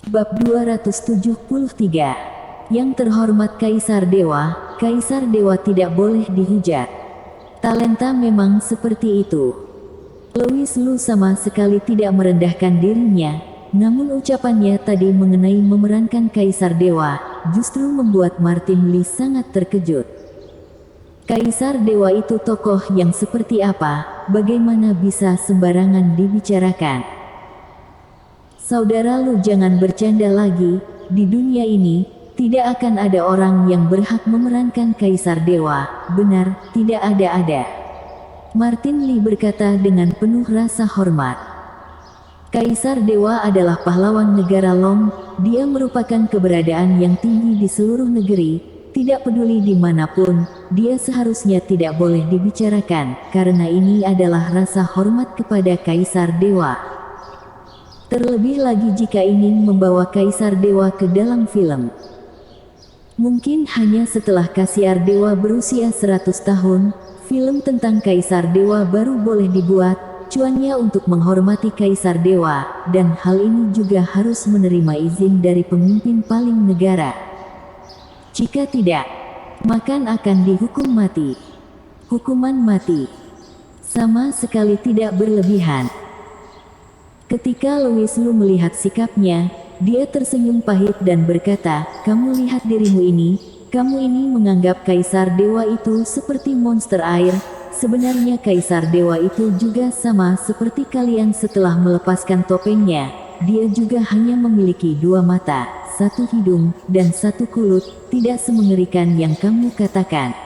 Bab 273. Yang terhormat Kaisar Dewa tidak boleh dihujat. Talenta memang seperti itu. Louis Lu sama sekali tidak merendahkan dirinya, namun ucapannya tadi mengenai memerankan Kaisar Dewa, justru membuat Martin Li sangat terkejut. Kaisar Dewa itu tokoh yang seperti apa, bagaimana bisa sembarangan dibicarakan? Saudara Lu jangan bercanda lagi, di dunia ini, tidak akan ada orang yang berhak memerankan Kaisar Dewa, benar, tidak ada. Martin Li berkata dengan penuh rasa hormat. Kaisar Dewa adalah pahlawan negara Long, dia merupakan keberadaan yang tinggi di seluruh negeri, tidak peduli dimanapun, dia seharusnya tidak boleh dibicarakan, karena ini adalah rasa hormat kepada Kaisar Dewa. Terlebih lagi jika ingin membawa Kaisar Dewa ke dalam film. Mungkin hanya setelah Kaisar Dewa berusia 100 tahun, film tentang Kaisar Dewa baru boleh dibuat, cuannya untuk menghormati Kaisar Dewa, dan hal ini juga harus menerima izin dari pemimpin paling negara. Jika tidak, maka akan dihukum mati. Hukuman mati. Sama sekali tidak berlebihan. Ketika Louis Lu melihat sikapnya, dia tersenyum pahit dan berkata, "Kamu lihat dirimu ini, kamu ini menganggap Kaisar Dewa itu seperti monster air. Sebenarnya Kaisar Dewa itu juga sama seperti kalian setelah melepaskan topengnya. Dia juga hanya memiliki 2 mata, 1 hidung, dan 1 kulit, tidak semengerikan yang kamu katakan."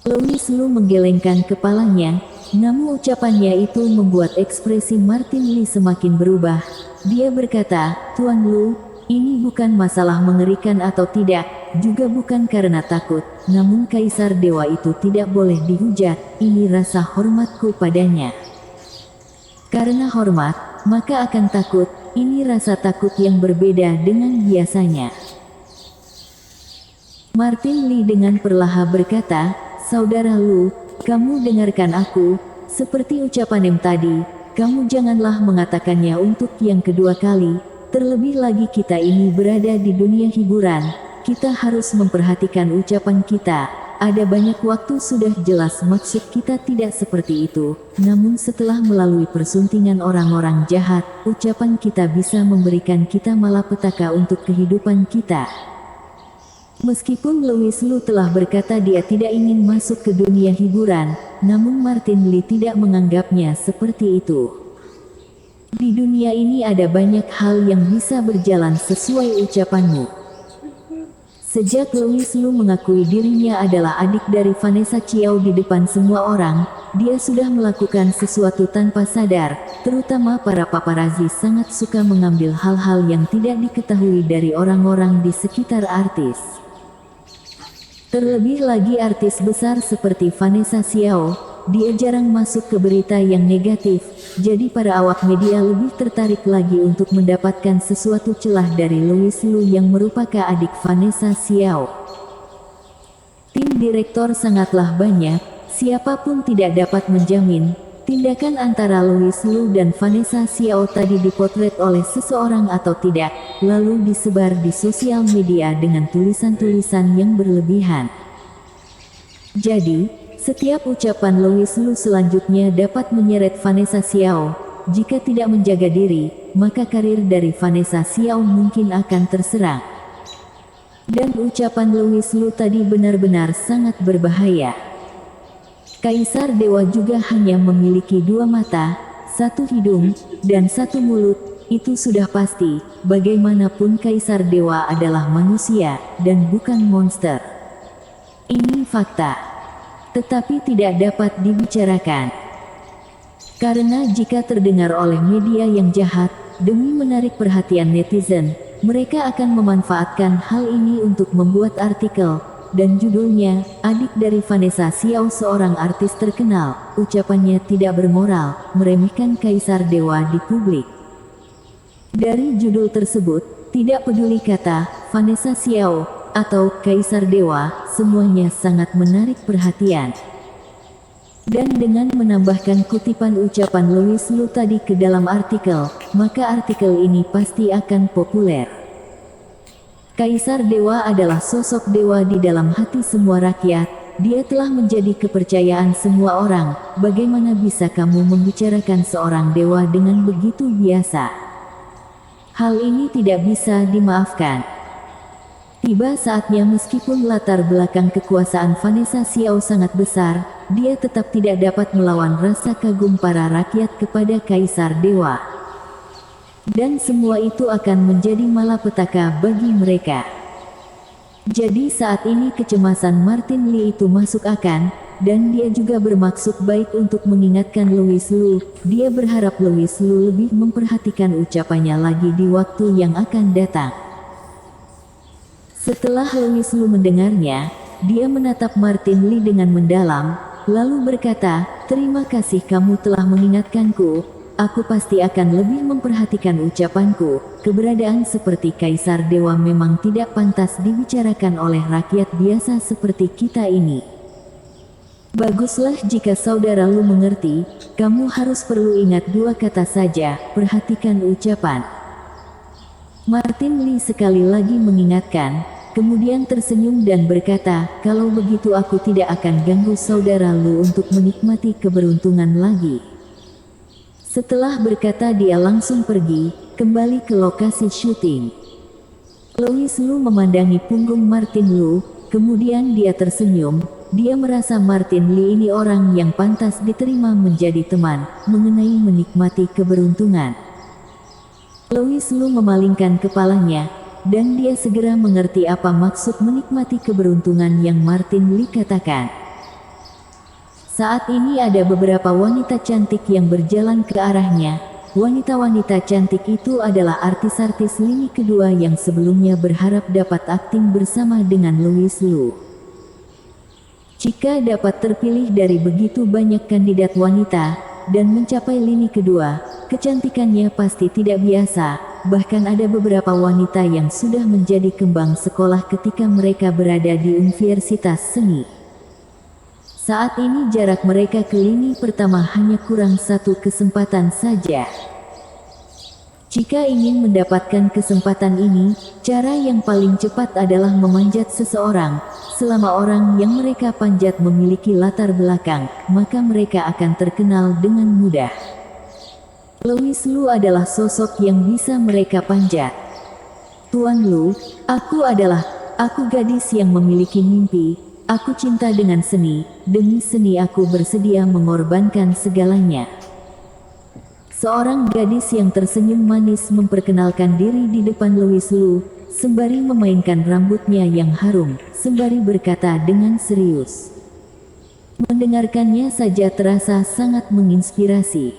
Louis Lu menggelengkan kepalanya, namun ucapannya itu membuat ekspresi Martin Li semakin berubah. Dia berkata, "Tuan Lu, ini bukan masalah mengerikan atau tidak, juga bukan karena takut, namun Kaisar Dewa itu tidak boleh dihujat, ini rasa hormatku padanya. Karena hormat, maka akan takut, ini rasa takut yang berbeda dengan biasanya." Martin Li dengan perlahan berkata, "Saudara Lu, kamu dengarkan aku, seperti ucapan tadi, kamu janganlah mengatakannya untuk yang kedua kali, terlebih lagi kita ini berada di dunia hiburan, kita harus memperhatikan ucapan kita, ada banyak waktu sudah jelas maksud kita tidak seperti itu, namun setelah melalui persuntingan orang-orang jahat, ucapan kita bisa memberikan kita malapetaka untuk kehidupan kita." Meskipun Louis Lu telah berkata dia tidak ingin masuk ke dunia hiburan, namun Martin Li tidak menganggapnya seperti itu. Di dunia ini ada banyak hal yang bisa berjalan sesuai ucapanmu. Sejak Louis Lu mengakui dirinya adalah adik dari Vanessa Chiao di depan semua orang, dia sudah melakukan sesuatu tanpa sadar, terutama para paparazzi sangat suka mengambil hal-hal yang tidak diketahui dari orang-orang di sekitar artis. Terlebih lagi artis besar seperti Vanessa Chiao, dia jarang masuk ke berita yang negatif, jadi para awak media lebih tertarik lagi untuk mendapatkan sesuatu celah dari Louis Lu yang merupakan adik Vanessa Chiao. Tim direktor sangatlah banyak, siapapun tidak dapat menjamin, tindakan antara Louis Lu dan Vanessa Chiao tadi dipotret oleh seseorang atau tidak, lalu disebar di sosial media dengan tulisan-tulisan yang berlebihan. Jadi, setiap ucapan Louis Lu selanjutnya dapat menyeret Vanessa Chiao. Jika tidak menjaga diri, maka karir dari Vanessa Chiao mungkin akan terserang. Dan ucapan Louis Lu tadi benar-benar sangat berbahaya. Kaisar Dewa juga hanya memiliki 2 mata, 1 hidung, dan 1 mulut, itu sudah pasti, bagaimanapun Kaisar Dewa adalah manusia, dan bukan monster. Ini fakta. Tetapi tidak dapat dibicarakan. Karena jika terdengar oleh media yang jahat, demi menarik perhatian netizen, mereka akan memanfaatkan hal ini untuk membuat artikel, dan judulnya, "Adik dari Vanessa Chiao seorang artis terkenal, ucapannya tidak bermoral, meremehkan Kaisar Dewa di publik." Dari judul tersebut, tidak peduli kata, Vanessa Chiao, atau Kaisar Dewa, semuanya sangat menarik perhatian. Dan dengan menambahkan kutipan ucapan Louis Lu tadi ke dalam artikel, maka artikel ini pasti akan populer. Kaisar Dewa adalah sosok dewa di dalam hati semua rakyat. Dia telah menjadi kepercayaan semua orang. Bagaimana bisa kamu membicarakan seorang dewa dengan begitu biasa? Hal ini tidak bisa dimaafkan. Tiba saatnya meskipun latar belakang kekuasaan Vanessa Xiao sangat besar, dia tetap tidak dapat melawan rasa kagum para rakyat kepada Kaisar Dewa. Dan semua itu akan menjadi malapetaka bagi mereka. Jadi saat ini kecemasan Martin Li itu masuk akal, dan dia juga bermaksud baik untuk mengingatkan Louis Lu. Dia berharap Louis Lu lebih memperhatikan ucapannya lagi di waktu yang akan datang. Setelah Louis Lu mendengarnya, dia menatap Martin Li dengan mendalam, lalu berkata, "Terima kasih kamu telah mengingatkanku. Aku pasti akan lebih memperhatikan ucapanku. Keberadaan seperti Kaisar Dewa memang tidak pantas dibicarakan oleh rakyat biasa seperti kita ini." Baguslah jika saudara Lu mengerti, kamu harus perlu ingat dua kata saja, perhatikan ucapan. Martin Li sekali lagi mengingatkan, kemudian tersenyum dan berkata, "Kalau begitu aku tidak akan ganggu saudara Lu untuk menikmati keberuntungan lagi." Setelah berkata dia langsung pergi, kembali ke lokasi syuting. Louis Lu memandangi punggung Martin Lu, kemudian dia tersenyum. Dia merasa Martin Li ini orang yang pantas diterima menjadi teman, mengenai menikmati keberuntungan. Louis Lu memalingkan kepalanya, dan dia segera mengerti apa maksud menikmati keberuntungan yang Martin Li katakan. Saat ini ada beberapa wanita cantik yang berjalan ke arahnya. Wanita-wanita cantik itu adalah artis-artis lini kedua yang sebelumnya berharap dapat akting bersama dengan Louis Lu. Jika dapat terpilih dari begitu banyak kandidat wanita, dan mencapai lini kedua, kecantikannya pasti tidak biasa. Bahkan ada beberapa wanita yang sudah menjadi kembang sekolah ketika mereka berada di Universitas Seni. Saat ini jarak mereka ke lini pertama hanya kurang satu kesempatan saja. Jika ingin mendapatkan kesempatan ini, cara yang paling cepat adalah memanjat seseorang. Selama orang yang mereka panjat memiliki latar belakang, maka mereka akan terkenal dengan mudah. Louis Lu adalah sosok yang bisa mereka panjat. "Tuan Lu, aku gadis yang memiliki mimpi. Aku cinta dengan seni, demi seni aku bersedia mengorbankan segalanya." Seorang gadis yang tersenyum manis memperkenalkan diri di depan Louis Lu, sembari memainkan rambutnya yang harum, sembari berkata dengan serius. Mendengarkannya saja terasa sangat menginspirasi.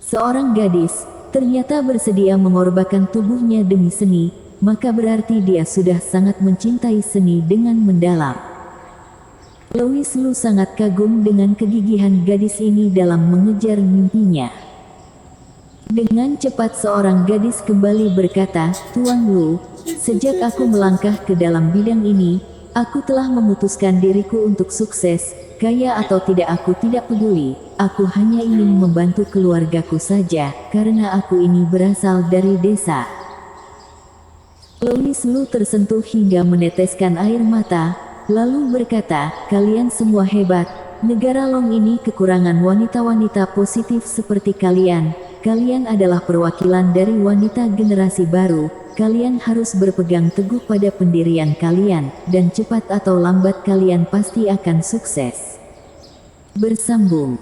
Seorang gadis, ternyata bersedia mengorbankan tubuhnya demi seni, maka berarti dia sudah sangat mencintai seni dengan mendalam. Louis Lu sangat kagum dengan kegigihan gadis ini dalam mengejar mimpinya. Dengan cepat seorang gadis kembali berkata, "Tuan Lu, sejak aku melangkah ke dalam bidang ini, aku telah memutuskan diriku untuk sukses. Kaya atau tidak aku tidak peduli, aku hanya ingin membantu keluargaku saja, karena aku ini berasal dari desa." Louis Lu tersentuh hingga meneteskan air mata, lalu berkata, "Kalian semua hebat. Negara Long ini kekurangan wanita-wanita positif seperti kalian. Kalian adalah perwakilan dari wanita generasi baru. Kalian harus berpegang teguh pada pendirian kalian, dan cepat atau lambat kalian pasti akan sukses." Bersambung.